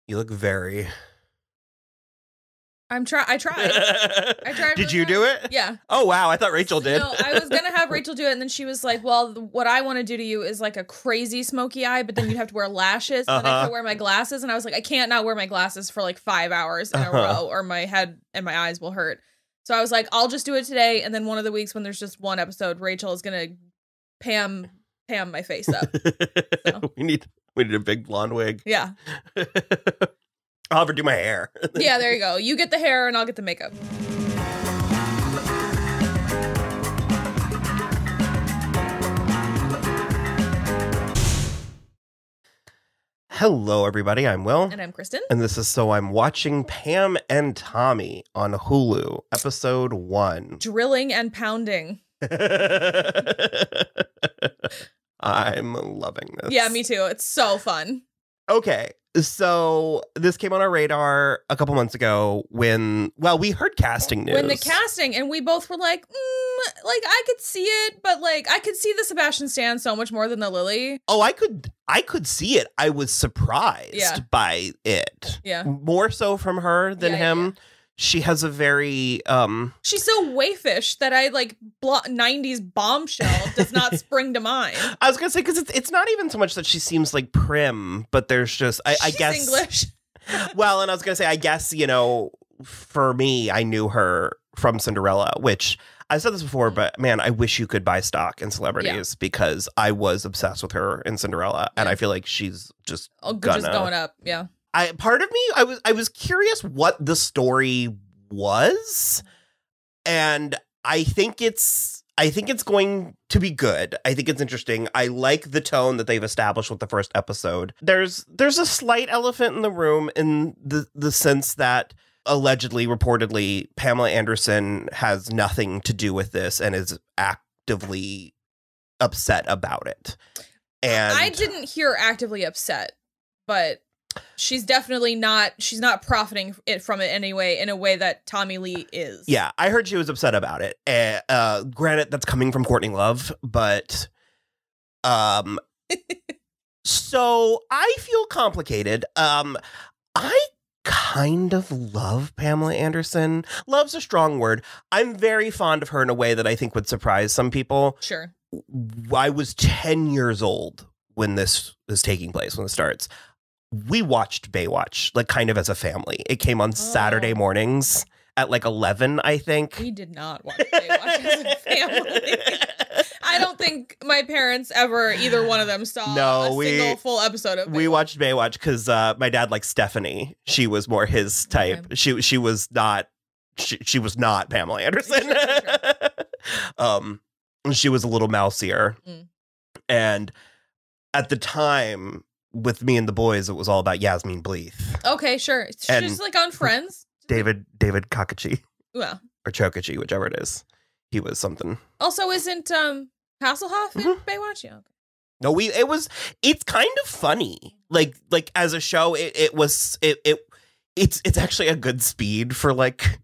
You look very... I tried. I tried. Did you do it? Yeah. Oh, wow. I thought Rachel did. No, I was going to have Rachel do it. And then she was like, well, what I want to do to you is like a crazy smoky eye, but then you'd have to wear lashes. And then I have to wear my glasses. And I was like, I can't not wear my glasses for like 5 hours in a row or my head and my eyes will hurt. So I was like, I'll just do it today. And then one of the weeks when there's just one episode, Rachel is going to Pam my face up. So. We need a big blonde wig. Yeah. I'll have her do my hair. Yeah, there you go. You get the hair and I'll get the makeup. Hello, everybody. I'm Will. And I'm Kristen. And this is So I'm Watching Pam and Tommy on Hulu, episode 1. Drilling and pounding. I'm loving this. Yeah, me too. It's so fun. Okay. So this came on our radar a couple months ago when, we heard casting news. When the casting, and we both were like, I could see it, but like I could see the Sebastian Stan so much more than the Lily. Oh, I could see it. I was surprised by it. Yeah. More so from her than him. Yeah. She has a very she's so waifish that I like 90s bombshell does not spring to mind. I was gonna say, because it's not even so much that she seems like prim, but there's just I guess English. Well, and I was gonna say, I guess, for me, I knew her from Cinderella, which I said this before, but man, I wish you could buy stock in celebrities because I was obsessed with her in Cinderella, and I feel like she's just just going up. Yeah. Part of me, I was curious what the story was, and I think it's going to be good. I think it's interesting. I like the tone that they've established with the first episode. There's a slight elephant in the room in the sense that allegedly, reportedly, Pamela Anderson has nothing to do with this and is actively upset about it. And I didn't hear actively upset, but she's definitely not. She's not profiting from it anyway, in a way that Tommy Lee is. Yeah, I heard she was upset about it. Granted, that's coming from Courtney Love, but so I feel complicated. I kind of love Pamela Anderson. Love's a strong word. I'm very fond of her in a way that I think would surprise some people. Sure. I was 10 years old when this is taking place, when it starts. We watched Baywatch, like kind of as a family. It came on Saturday mornings at like 11, I think. We did not watch Baywatch as a family. I don't think my parents ever, either one of them, saw a single full episode of Baywatch. We watched Baywatch because my dad liked Stephanie. She was more his type. Okay. She was not Pamela Anderson. Sure. She was a little mousier. And at the time, with me and the boys, it was all about Yasmin Bleeth. Okay, sure. She's like on Friends. David Kakachi. Well. Or Chokachi, whichever it is. He was something. Also, isn't Hasselhoff in Baywatch? Yeah. Okay. No, it's kind of funny. Like as a show, it's actually a good speed for like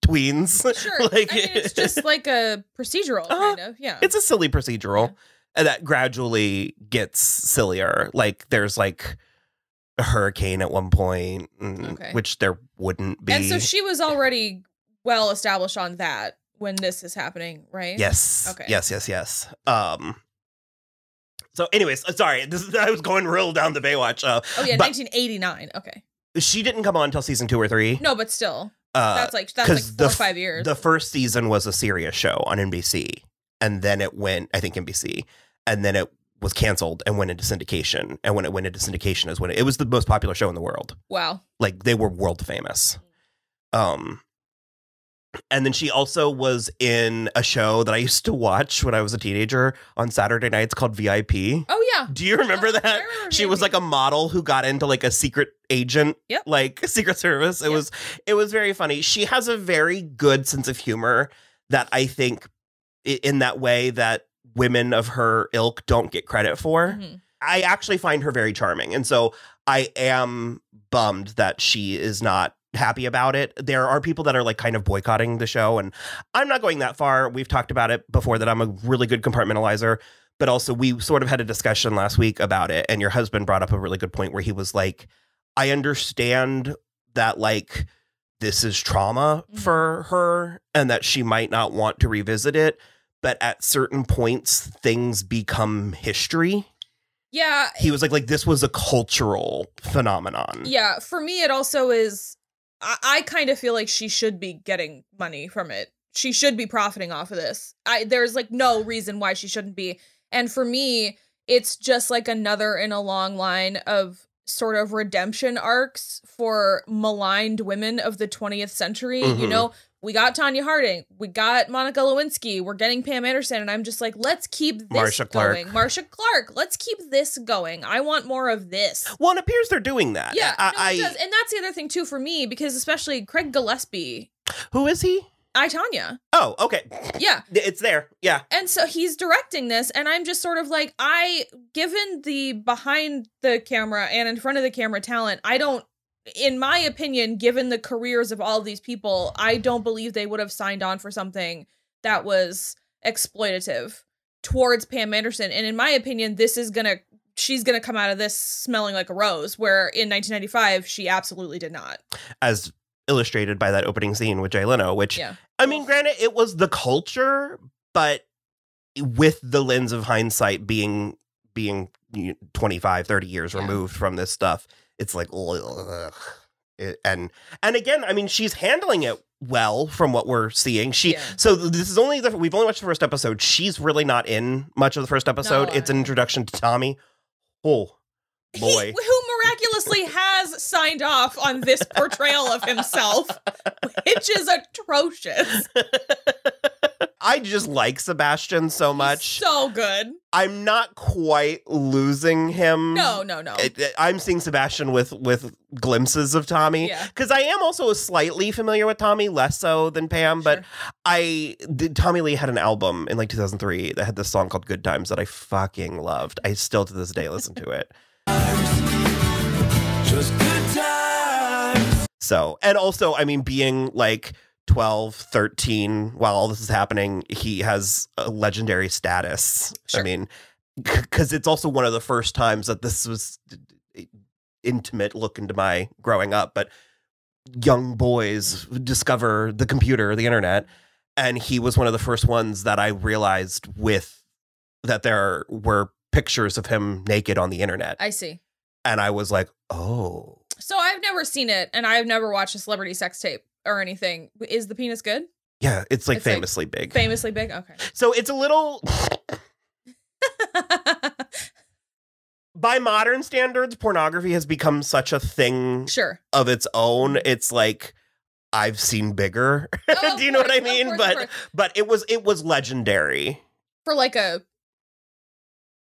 tweens. Sure. Like, I mean, it's just like a procedural kind of. Yeah. It's a silly procedural. Yeah. And that gradually gets sillier. Like there's like a hurricane at one point, which there wouldn't be. And so she was already well established on that when this is happening, right? Yes. Okay. Yes. So anyways, sorry, I was going real down the Baywatch. 1989. Okay. She didn't come on until season 2 or 3. No, but still. That's like 4 or 5 years. The first season was a serious show on NBC. And then it went, I think, NBC. And then it was canceled and went into syndication. And when it went into syndication is when it was the most popular show in the world. Wow. Like they were world famous. And then she also was in a show that I used to watch when I was a teenager on Saturday nights called VIP. Oh, yeah. Do you remember that? I remember she VIP. was like a model who got into like a secret agent, like Secret Service. It was very funny. She has a very good sense of humor that I think in that way that women of her ilk don't get credit for. I actually find her very charming. And so I am bummed that she is not happy about it. There are people that are like kind of boycotting the show, and I'm not going that far. We've talked about it before that I'm a really good compartmentalizer, but also we sort of had a discussion last week about it, and your husband brought up a really good point where he was like, I understand that, like, this is trauma for her and that she might not want to revisit it. But at certain points, things become history. Yeah. He was like this was a cultural phenomenon. Yeah. For me, it also is. I kind of feel like she should be getting money from it. She should be profiting off of this. There's like no reason why she shouldn't be. And for me, it's just like another in a long line of sort of redemption arcs for maligned women of the 20th century. You know, we got Tanya Harding, we got Monica Lewinsky, we're getting Pam Anderson, and I'm just like, let's keep this going. Marcia Clark, let's keep this going. I want more of this. Well, it appears they're doing that. Yeah, it does. And that's the other thing too for me, because especially Craig Gillespie. Who is he? Tanya. Oh, okay. Yeah. It's there. Yeah. And so he's directing this, and I'm just sort of like, given the behind the camera and in front of the camera talent, in my opinion, given the careers of all of these people, I don't believe they would have signed on for something that was exploitative towards Pam Anderson. And in my opinion, she's gonna come out of this smelling like a rose, where in 1995, she absolutely did not. As illustrated by that opening scene with Jay Leno, which, I mean, granted, it was the culture, but with the lens of hindsight being 25, 30 years removed from this stuff, it's like, ugh. And again, I mean, she's handling it well from what we're seeing. So this is we've only watched the first episode. She's really not in much of the first episode. It's an introduction to Tommy. Oh, boy. Who miraculously has signed off on this portrayal of himself, which is atrocious. I just like Sebastian so much. He's so good. I'm not quite losing him. No. I'm seeing Sebastian with glimpses of Tommy. Because I am also slightly familiar with Tommy, less so than Pam. But Tommy Lee had an album in like 2003 that had this song called Good Times that I fucking loved. I still to this day listen to it. Just good times. So, and also, I mean, being like 12, 13, while all this is happening, he has a legendary status. I mean, because it's also one of the first times that this was intimate look into my growing up, but young boys discover the computer, the internet, and he was one of the first ones that I realized that there were pictures of him naked on the internet. I see. And I was like, oh. So I've never seen it, and I've never watched a celebrity sex tape or anything. Is the penis good? Yeah, it's like famously big. Famously big? Okay. So it's a little... By modern standards, pornography has become such a thing of its own. It's like, I've seen bigger. Do you know what I mean? But it was legendary. For like a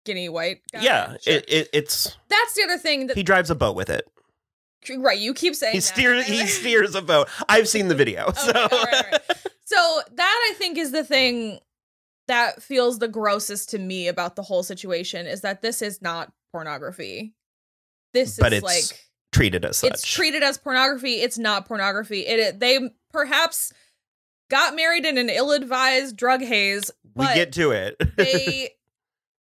skinny white guy. Yeah, it's... That's the other thing. He drives a boat with it. Right, you keep saying he steers a boat. I've seen the video. So. Right. So that, I think, is the thing that feels the grossest to me about the whole situation, is that this is not pornography. It's treated as such. It's treated as pornography. It's not pornography. They perhaps got married in an ill-advised drug haze. We get to it. They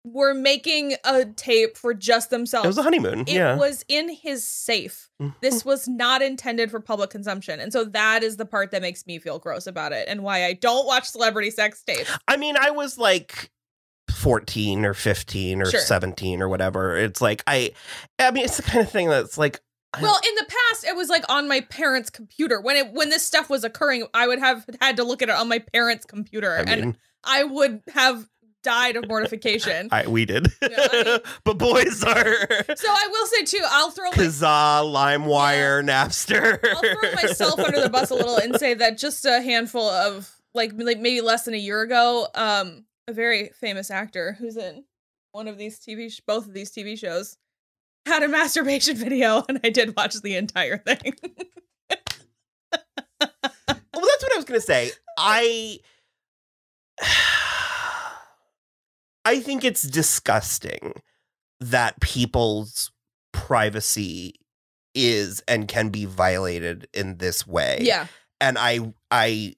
were making a tape for just themselves. It was a honeymoon. It was in his safe. This was not intended for public consumption. And so that is the part that makes me feel gross about it, and why I don't watch celebrity sex tapes. I mean, I was like 14 or 15 or 17 or whatever. It's like, I mean, it's the kind of thing that's like, well, in the past, it was like on my parents' computer. When this stuff was occurring, I would have had to look at it on my parents' computer, and I would have died of mortification. We did. But boys are. So I will say too, I'll throw Kazaa, LimeWire, Napster. I'll throw myself under the bus a little and say that just a handful of like maybe less than a year ago, a very famous actor who's in one of these both of these TV shows had a masturbation video, and I did watch the entire thing. Well, that's what I was gonna say. I think it's disgusting that people's privacy is and can be violated in this way. Yeah. And I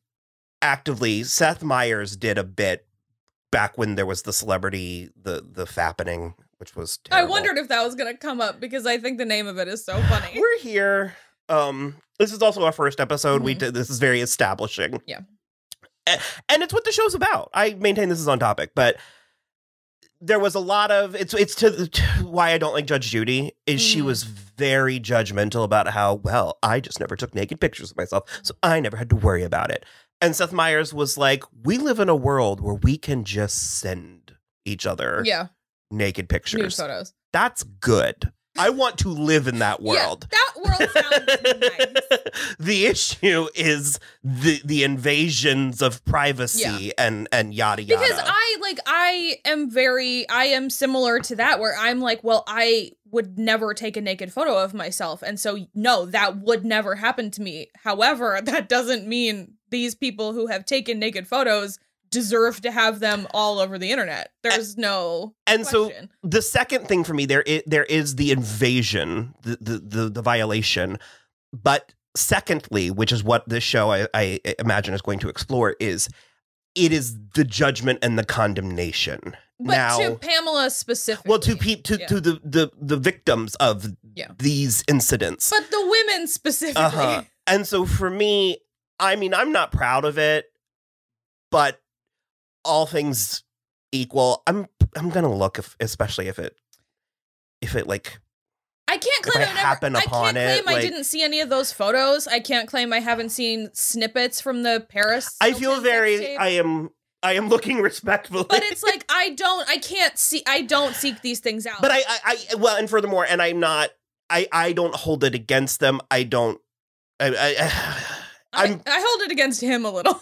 actively, Seth Meyers did a bit back when there was the celebrity, the fappening, which was terrible. I wondered if that was going to come up because I think the name of it is so funny. We're here. This is also our first episode. This is very establishing. Yeah. And it's what the show's about. I maintain this is on topic, but there was a lot of it's to why I don't like Judge Judy is she was very judgmental about how, well, I just never took naked pictures of myself, so I never had to worry about it. And Seth Meyers was like, we live in a world where we can just send each other naked pictures. Nude photos. That's good. I want to live in that world. Yeah, that world sounds nice. The issue is the invasions of privacy and yada yada. Because I am similar to that where I'm like, well, I would never take a naked photo of myself. And so, no, that would never happen to me. However, that doesn't mean these people who have taken naked photos deserve to have them all over the internet. There's no question. So the second thing for me, there is the invasion, the violation. But secondly, which is what this show I imagine is going to explore, is it is the judgment and the condemnation. But now, to Pamela specifically. Well, to the victims of these incidents. But the women specifically. And so for me, I mean, I'm not proud of it, but all things equal, I'm gonna look, especially if it like. I can't claim I didn't see any of those photos. I can't claim I haven't seen snippets from the Paris. I feel very. I am looking respectfully, but it's like I don't seek these things out. But well, and furthermore, and I'm not. I don't hold it against them. I don't. I hold it against him a little.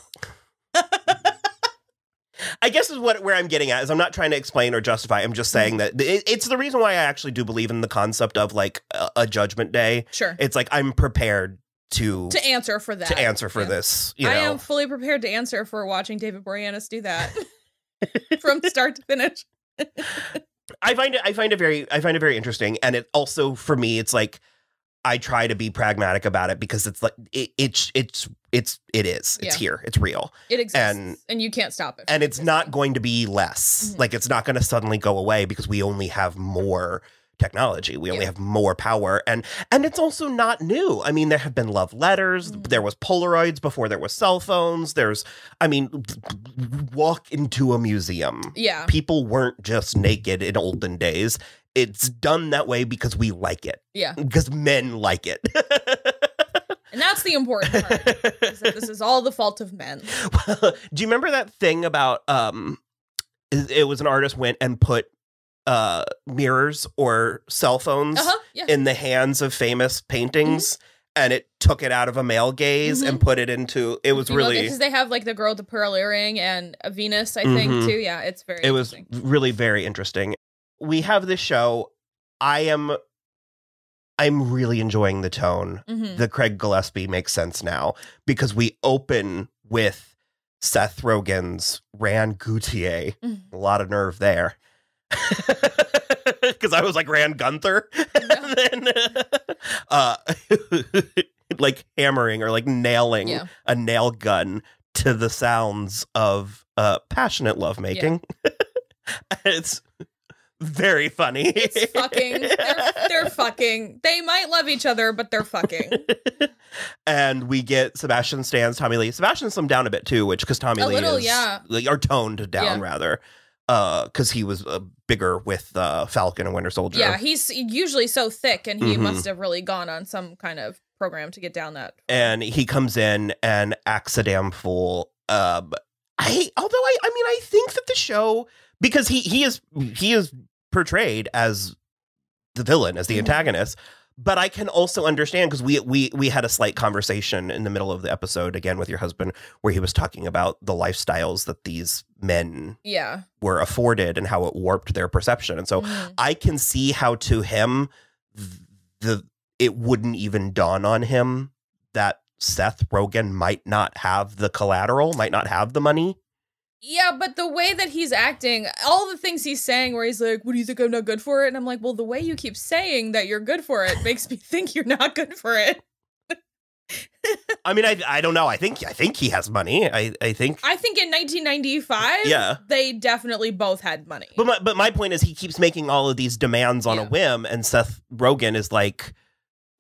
I guess is where I'm getting at is I'm not trying to explain or justify. I'm just saying that it's the reason why I actually do believe in the concept of like a judgment day. Sure. It's like I'm prepared to answer for that. To answer for this. I am fully prepared to answer for watching David Boreanaz do that from start to finish. I find it very interesting. And it also, for me, it's like I try to be pragmatic about it because it's like it's here. It's real. It exists. And you can't stop it. And it's not going to be less. Mm-hmm. Like it's not going to suddenly go away because we only have more technology. We only have more power. And it's also not new. I mean, there have been love letters. Mm-hmm. There was Polaroids before there was cell phones. Walk into a museum. Yeah. People weren't just naked in olden days. It's done that way because we like it. Yeah. Because men like it. And that's the important part. Is that this is all the fault of men. Well, do you remember that thing about it was an artist went and put mirrors or cell phones in the hands of famous paintings and it took it out of a male gaze and put it into was really because they have like the girl with the pearl earring and a Venus, I think too. Yeah, it's very interesting. Was really very interesting. We have this show. I'm really enjoying the tone. Mm-hmm. The Craig Gillespie makes sense now because we open with Seth Rogen's Rand Gauthier. A lot of nerve there. Because I was like Rand Gunther. And then like hammering or like nailing a nail gun to the sounds of passionate lovemaking. Yeah. It's very funny. It's fucking. They're fucking. They might love each other, but they're fucking. And we get Sebastian Stan's Tommy Lee. Sebastian slimmed down a bit too, which because Tommy Lee is or toned down rather, because he was bigger with Falcon and Winter Soldier. Yeah, he's usually so thick, and he must have really gone on some kind of program to get down that. And he comes in and acts a damn fool. I think that the show, because he is portrayed as the villain, as the antagonist, but I can also understand because we had a slight conversation in the middle of the episode again with your husband where he was talking about the lifestyles that these men were afforded and how it warped their perception. And so I can see how to him it wouldn't even dawn on him that Seth Rogen might not have the collateral, might not have the money. Yeah, but the way that he's acting, all the things he's saying where he's like, what do you think, I'm not good for it? And I'm like, well, the way you keep saying that you're good for it makes me think you're not good for it. I mean, I don't know. I think he has money. I think in 1995, yeah, they definitely both had money. But my point is, he keeps making all of these demands on a whim, and Seth Rogen is like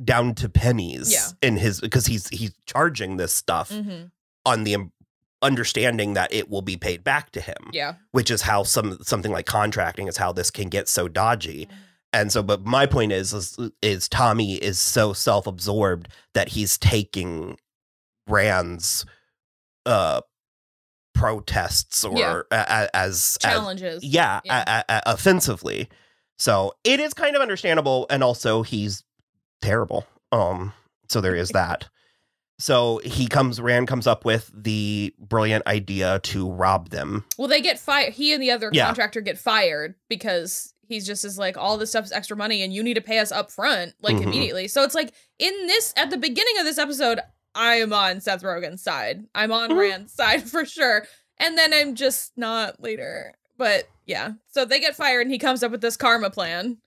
down to pennies in his, because he's charging this stuff on the understanding that it will be paid back to him. Yeah, which is how something like contracting is how this can get so dodgy. And so, but my point is Tommy is so self-absorbed that he's taking Rand's protests or as challenges, offensively. So it is kind of understandable, and also he's terrible. So there is that. So Rand comes up with the brilliant idea to rob them. Well, they get fired. He and the other contractor get fired because he's just is like, all this stuff is extra money and you need to pay us up front, like immediately. So it's like at the beginning of this episode, I am on Seth Rogen's side. I'm on Rand's side for sure. And then I'm just not later. But yeah, so they get fired and he comes up with this karma plan.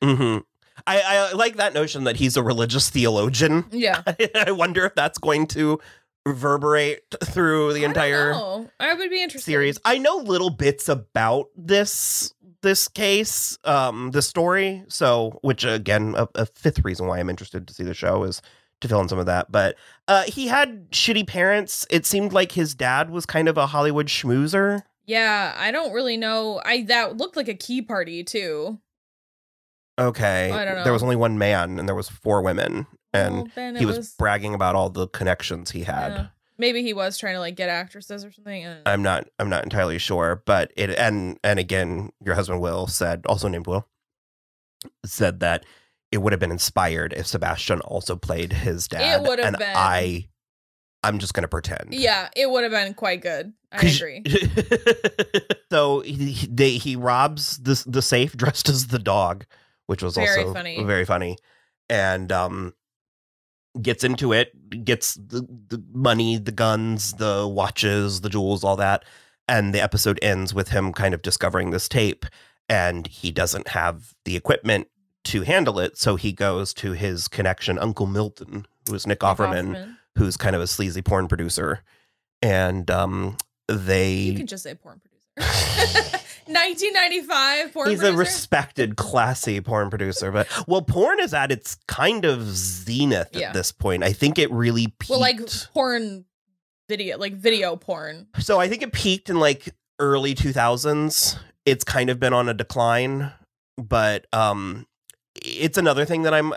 I like that notion that he's a religious theologian. Yeah. I wonder if that's going to reverberate through the entire I would be interested. Series. I know little bits about this case, this story. So, which again, a fifth reason why I'm interested to see the show is to fill in some of that. But he had shitty parents. It seemed like his dad was kind of a Hollywood schmoozer. Yeah, I don't really know. That looked like a key party too. Okay. I don't know. There was only one man and there was 4 women, and he was bragging about all the connections he had. Yeah. Maybe he was trying to like get actresses or something. I'm not entirely sure, but and again, your husband Will also named Will, said that it would have been inspired if Sebastian also played his dad. It would have been. I'm just going to pretend. Yeah, it would have been quite good. I agree. So he robs the safe dressed as the dog, which was also very funny, and gets into it, gets the money, the guns, the watches, the jewels, all that, and the episode ends with him kind of discovering this tape, and he doesn't have the equipment to handle it, so he goes to his connection, Uncle Milton, who is Nick Offerman, who's kind of a sleazy porn producer, and you can just say porn producer. 1995 porn He's producer? a respected, classy porn producer. But, well, porn is at its kind of zenith at this point. I think it really peaked. Well, like porn video, like video porn. So I think it peaked in like early 2000s. It's kind of been on a decline. But it's another thing that I'm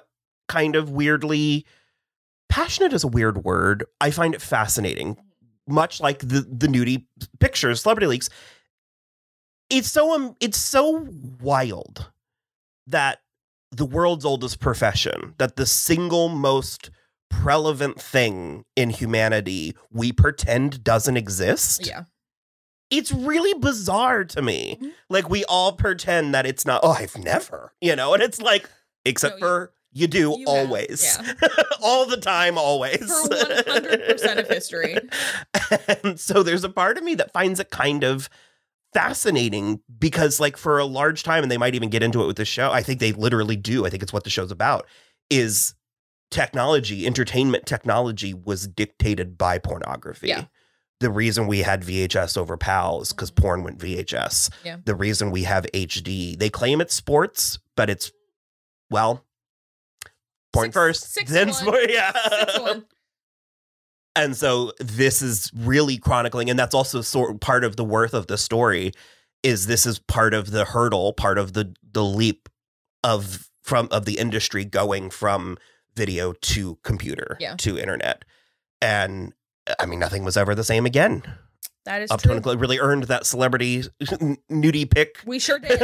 kind of weirdly... Passionate is a weird word. I find it fascinating. Much like the nudie pictures, celebrity leaks. It's so wild that the world's oldest profession, that the single most prevalent thing in humanity we pretend doesn't exist. Yeah. It's really bizarre to me. Like, we all pretend that it's not, I've never, and it's like, except for you do always. All the time, always. For 100% of history. And so there's a part of me that finds it kind of fascinating because, like, for a large time, and they might even get into it with the show, I think they literally do, I think it's what the show's about, is technology, entertainment technology was dictated by pornography. Yeah. The reason we had VHS over PAL is because porn went VHS. Yeah. The reason we have HD, they claim it's sports, but it's, well, porn first, then sport. Yeah. 6-1. And so this is really chronicling, and that's also part of the worth of the story, is this is part of the hurdle, part of the leap of the industry going from video to computer to internet. And I mean, nothing was ever the same again. That is Up true. to really earned that celebrity nudie pick. We sure did.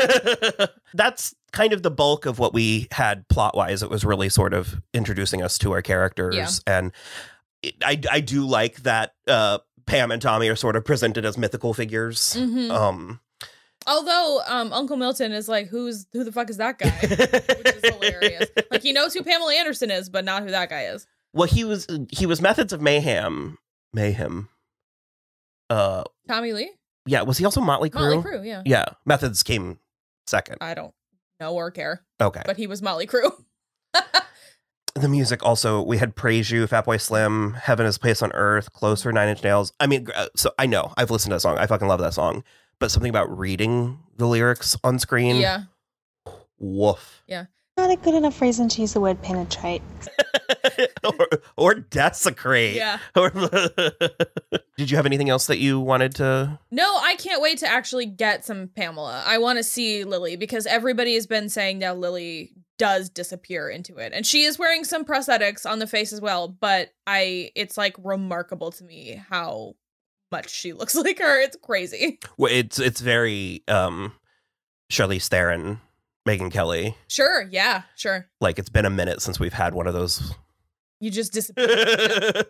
That's kind of the bulk of what we had plot-wise. It was really sort of introducing us to our characters. Yeah. And I do like that Pam and Tommy are sort of presented as mythical figures. Mm-hmm. Although Uncle Milton is like, who the fuck is that guy? Which is hilarious. Like, he knows who Pamela Anderson is, but not who that guy is. Well, he was Methods of Mayhem. Tommy Lee? Yeah, was he also Motley Crue? Motley Crue, yeah. Yeah, Methods came second. I don't know or care. Okay. But he was Motley Crue. the music also, we had Praise You, Fatboy Slim, Heaven is a Place on Earth, Closer, 9 Inch Nails. I mean, so I know, I've listened to that song. I fucking love that song. But something about reading the lyrics on screen. Yeah. Woof. Yeah. Not a good enough reason to use the word penetrate. or desecrate. Yeah. Did you have anything else that you wanted to? No, I can't wait to actually get some Pamela. I want to see Lily because everybody has been saying now Lily does disappear into it. And she is wearing some prosthetics on the face as well, but it's like remarkable to me how much she looks like her. It's crazy. Well, it's very Charlize Theron, Megyn Kelly. Sure, yeah, sure. Like, it's been a minute since we've had one of those. You just disappeared.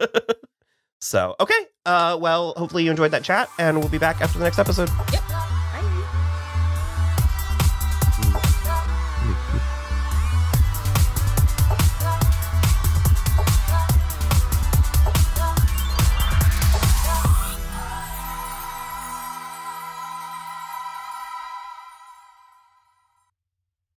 So, okay. Well, hopefully you enjoyed that chat, and we'll be back after the next episode. Yep.